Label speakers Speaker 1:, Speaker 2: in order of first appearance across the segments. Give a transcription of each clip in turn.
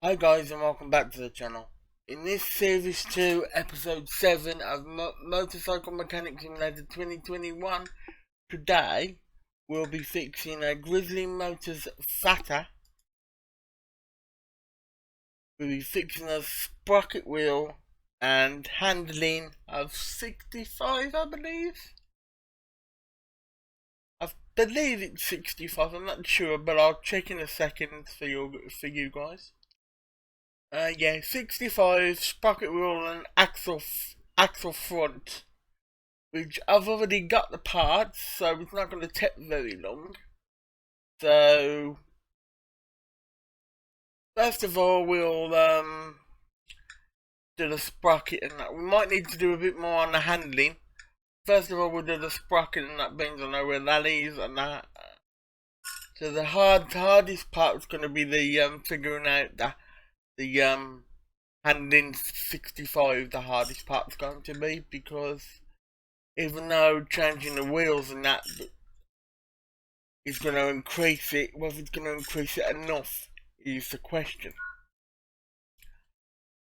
Speaker 1: Hi guys and welcome back to the channel. In this series 2 episode 7 of Motorcycle Mechanic Simulator 2021, today we'll be fixing a Grizzly Motors Fatter. We'll be fixing a sprocket wheel and handling of 65, I believe. I believe it's 65, I'm not sure, but I'll check in a second for you guys. Yeah, 65 sprocket wheel and axle front, which I've already got the parts, so it's not going to take very long. So first of all, we'll do the sprocket and that. We might need to do a bit more on the handling. First of all, we'll do the sprocket and that means I know where that is and that. So the hardest part is going to be the figuring out the handling 65. The hardest part's going to be, because even though changing the wheels and that is going to increase it, whether it's going to increase it enough is the question.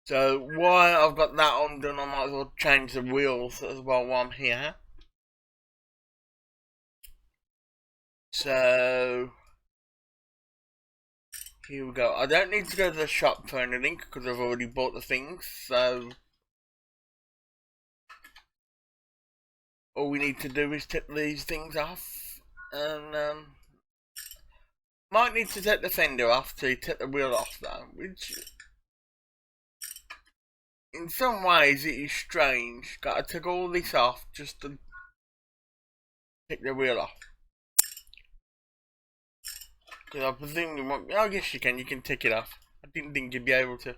Speaker 1: So while I've got that undone, I might as well change the wheels as well while I'm here. So here we go. I don't need to go to the shop for anything because I've already bought the things, so all we need to do is take these things off, and might need to take the fender off to take the wheel off though, which in some ways it is strange. Gotta take all this off just to take the wheel off. Because I presume you won't. Oh yes you can take it off. I didn't think you'd be able to.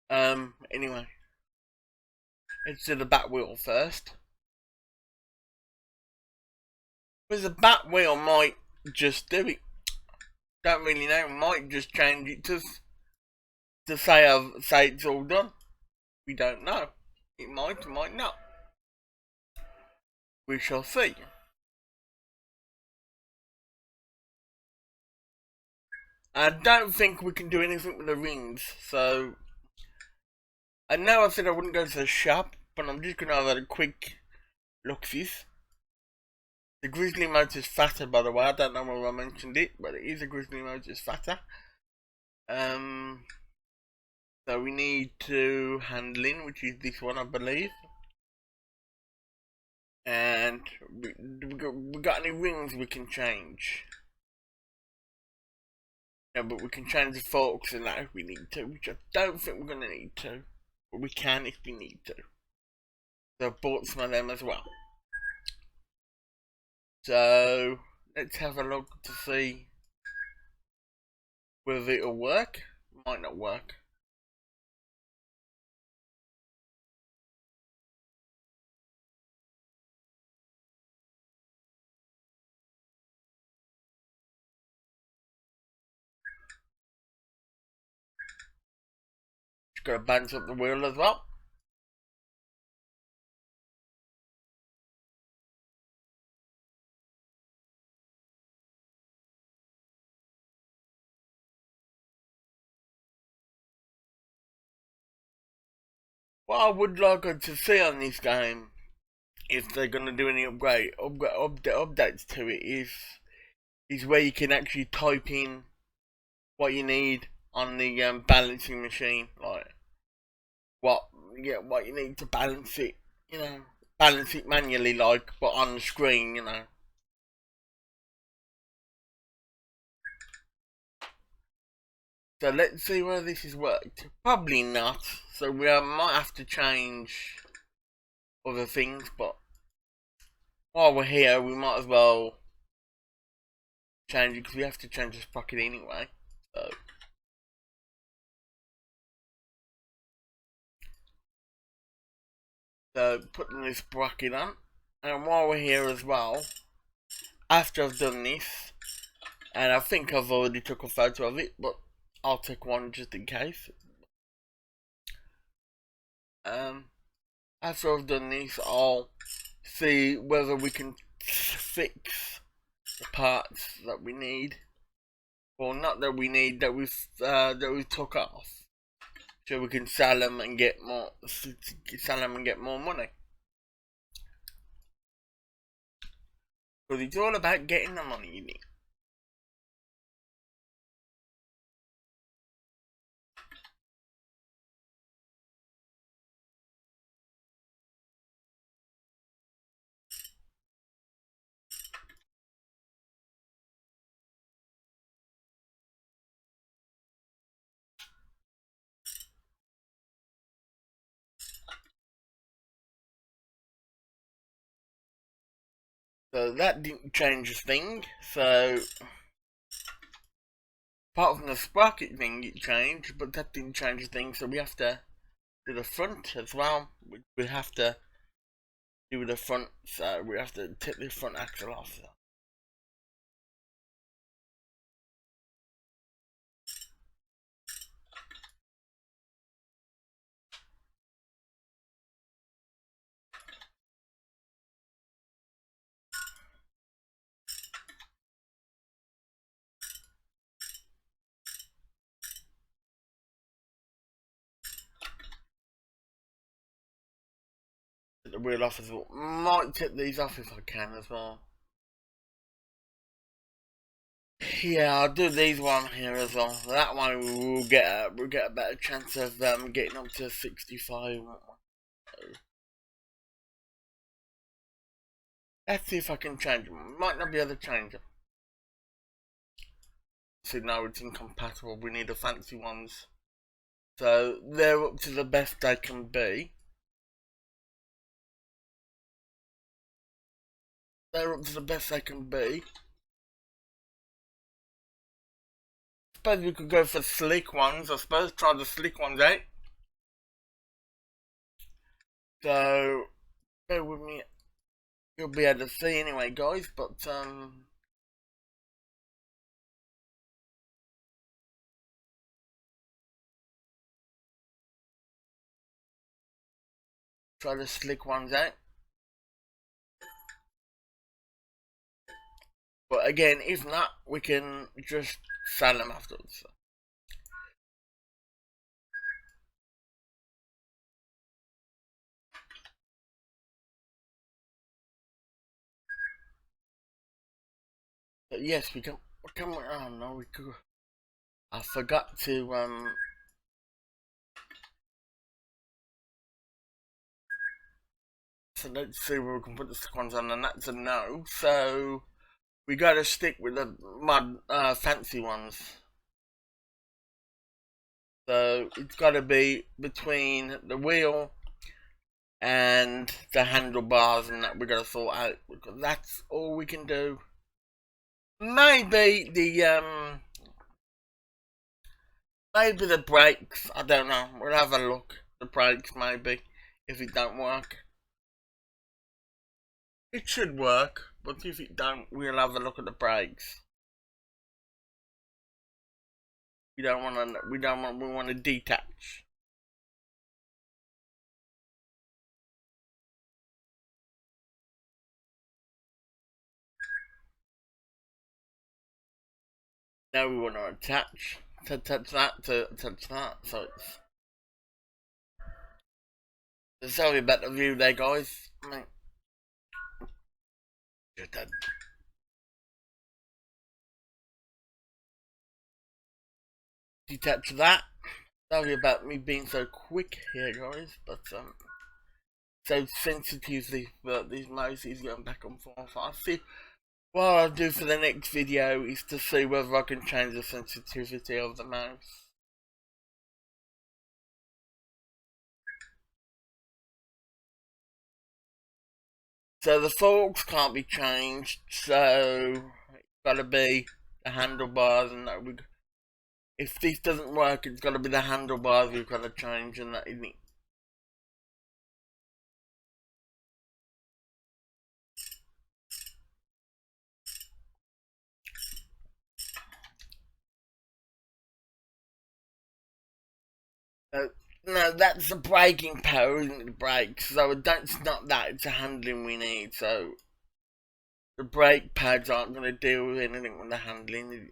Speaker 1: Anyway. Let's do the back wheel first. Because the back wheel might just do it. Don't really know, might just change it to say it's all done. We don't know. It might not. We shall see. I don't think we can do anything with the rings, so I know I said I wouldn't go to the shop, but I'm just gonna have a quick look-sies. The Grizzly Motors Fatter, by the way, I don't know whether I mentioned it, but it is a Grizzly Motors Fatter. So we need to handling, which is this one I believe. And we got any rings we can change? No, but we can change the forks and that if we need to, which I don't think we're going to need to. But we can if we need to. So I've bought some of them as well. So let's have a look to see whether it'll work. Might not work. Just gotta balance up the wheel as well. What I would like to see on this game, if they're gonna do any updates to it, is where you can actually type in what you need on the balancing machine, like what you need to balance it, balance it manually, like, but on the screen, So let's see whether this has worked. Probably not, so we might have to change other things, but while we're here we might as well change it, because we have to change the sprocket anyway. So putting this bracket on, and while we're here as well, after I've done this, and I think I've already took a photo of it, but I'll take one just in case. After I've done this, I'll see whether we can fix the parts that we need. Well, not that we need, that we took off, so we can sell them and get more money. Because it's all about getting the money you need. So that didn't change a thing. So apart from the sprocket thing, it changed, but that didn't change a thing. So we have to do the front as well. We have to do the front. So we have to take the front axle off. Take the wheel off as well. Might take these off if I can as well. Yeah, I'll do these one here as well. That one we'll get a better chance of getting up to 65. Let's see if I can change them. Might not be able to change them. So now it's incompatible. We need the fancy ones. So they're up to the best they can be. They're up to the best they can be. Suppose we could go for slick ones. I suppose try the slick ones out. So bear with me. You'll be able to see anyway, guys. But try the slick ones out. But again, if not, we can just sell them afterwards. But yes, we can. Oh no, we could. I forgot to So let's see where we can put the stick ones on, and that's a no. So we gotta stick with the fancy ones. So it's gotta be between the wheel and the handlebars, and that we gotta sort out, because that's all we can do. Maybe the brakes. I don't know. We'll have a look. The brakes, maybe, if it don't work. It should work, but if it don't, we'll have a look at the brakes. We want to detach. Now we want to attach, to touch that, so sorry about the view there, guys. Detach that. Sorry about me being so quick here, guys, but so sensitive these mouses going back and forth. I see. What I'll do for the next video is to see whether I can change the sensitivity of the mouse. So the forks can't be changed, so it's gotta be the handlebars, and that if this doesn't work, it's gotta be the handlebars we've gotta change, and that isn't it. No, that's the braking power, isn't it? The brakes. So it's not that, it's the handling we need. So the brake pads aren't going to deal with anything with the handling.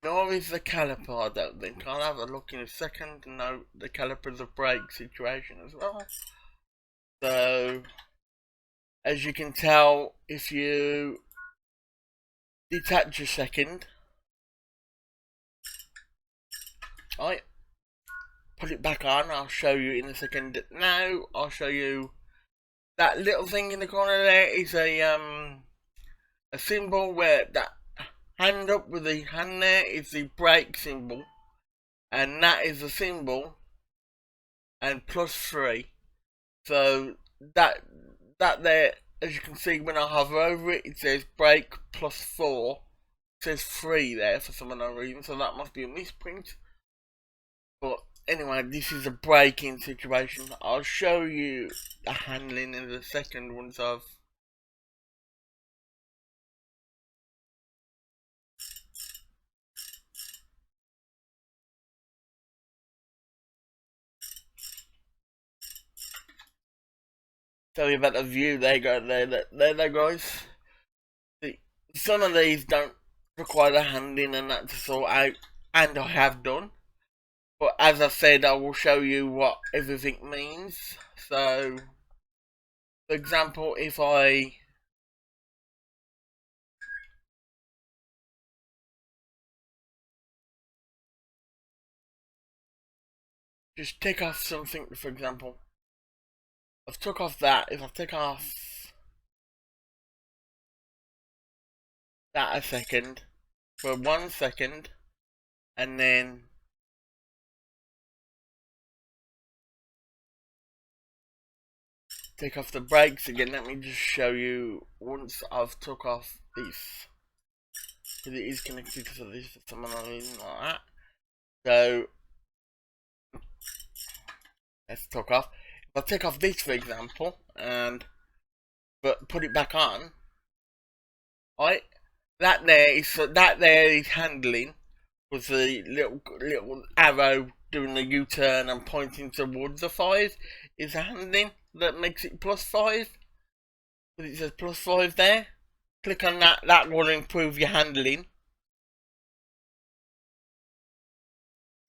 Speaker 1: nor is the caliper, I don't think. I'll have a look in a second. No, the caliper's a brake situation as well. So, as you can tell, if you detach a second, right, put it back on, I'll show you in a second. Now, I'll show you that little thing in the corner there is a symbol where that hand up with the hand there is the brake symbol, and that is the symbol, and +3. So that there, as you can see when I hover over it, it says brake +4. It says 3 there for some unknown reason, so that must be a misprint. But anyway, this is a braking situation. I'll show you the handling in a second once I've tell you about the view. There you go, there guys. Some of these don't require the handling and that to sort out, and I have done. But as I said, I will show you what everything means. So, for example, if I just take off something, for example, I've took off that. If I take off that a second, for 1 second, and then take off the brakes again, let me just show you once I've took off this, because it is connected to this for some reason like that. So let's talk off. If I take off this, for example, and put it back on, right? That there is handling with the little arrow doing the U-turn and pointing towards the 5 is the handling that makes it +5. It says +5 there. Click on that. That will improve your handling.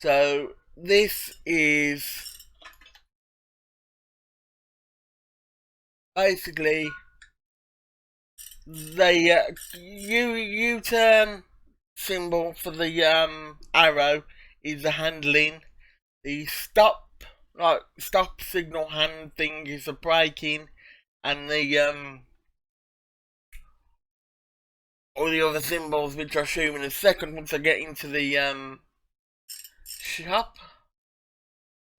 Speaker 1: So this is basically the U-turn symbol for the arrow is the handling. The stop signal hand thing is the braking, and the all the other symbols, which I'll show you in a second once I get into the shop.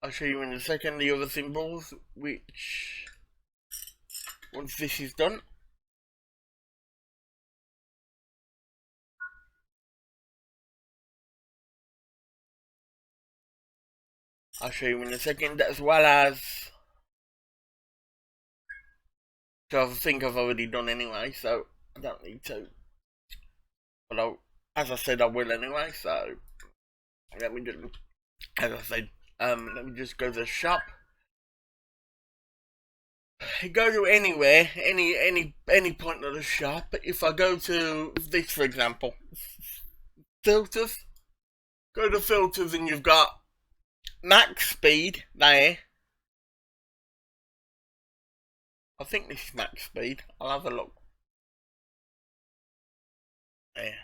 Speaker 1: I'll show you in a second the other symbols, which once this is done. I'll show you in a second, as well as, so I think I've already done anyway, so I don't need to, but as I said, I will anyway. So let me just, as I said, let me just go to the shop. Go to anywhere, any point of the shop. But if I go to this, for example, filters, go to filters, and you've got max speed there. I think this is max speed. I'll have a look. There.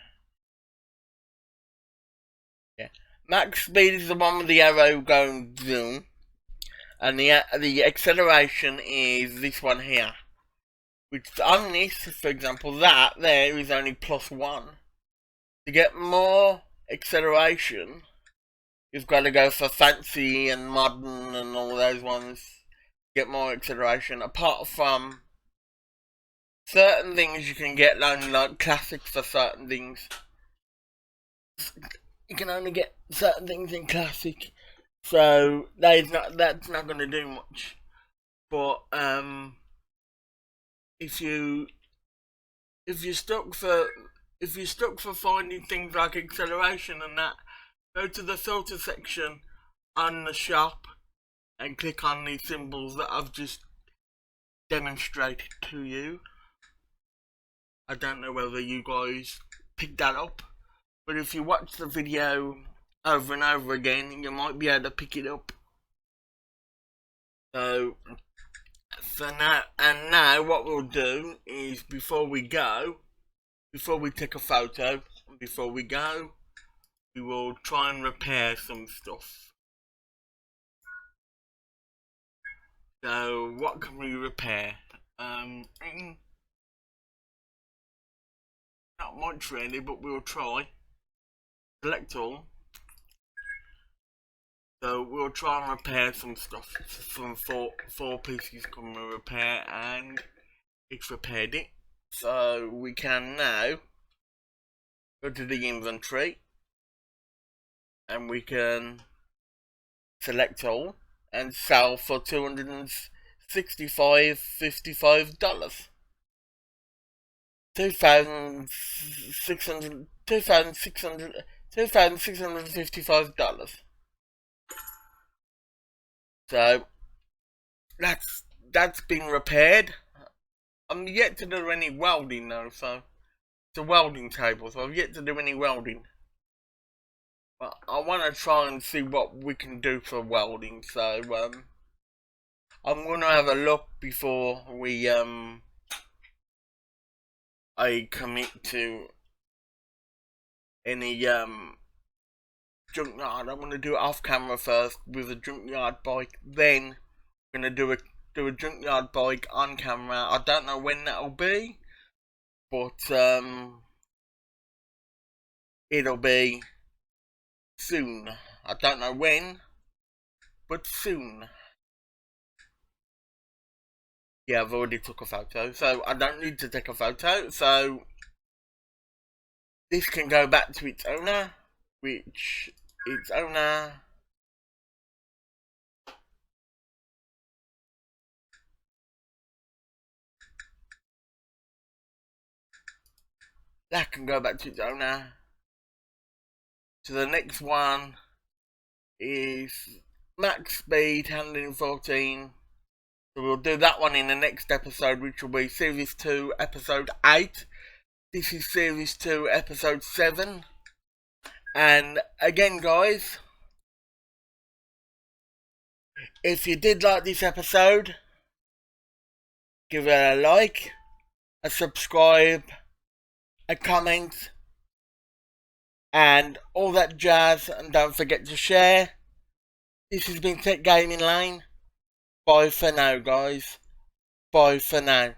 Speaker 1: Yeah. Max speed is the one with the arrow going zoom, and the acceleration is this one here. Which on this, for example, that there is only +1. To get more acceleration, you've got to go for fancy and modern and all those ones. Get more acceleration. Apart from certain things, you can get like classic for certain things. You can only get certain things in classic, so that's not going to do much. But if you're stuck for finding things like acceleration and that, go to the filter section on the shop and click on the symbols that I've just demonstrated to you. I don't know whether you guys picked that up, but if you watch the video over and over again, you might be able to pick it up. So for now, and now what we'll do is before we take a photo, before we go, we will try and repair some stuff. So what can we repair? Not much really, but we'll try. Select all. So we'll try and repair some stuff. From four pieces come to repair, and it's repaired it. So we can now go to the inventory, and we can select all and sell for $265.55. $2,655. So that's been repaired. I'm yet to do any welding though, so it's a welding table, so I've yet to do any welding. But I want to try and see what we can do for welding, so I'm going to have a look before I commit to any junkyard. I'm going to do it off camera first with a junkyard bike, then I'm going to do a junkyard bike on camera. I don't know when that'll be, but it'll be soon. I don't know when, but soon. Yeah, I've already took a photo, so I don't need to take a photo, so this can go back to its owner, which its owner that can go back to its owner. So the next one is max speed, handling 14. So we'll do that one in the next episode, which will be Series 2, Episode 8. This is Series 2, Episode 7. And again, guys, if you did like this episode, give it a like, a subscribe, a comment, and all that jazz, and don't forget to share. This has been Tech Gaming Lane. Bye for now, guys. Bye for now.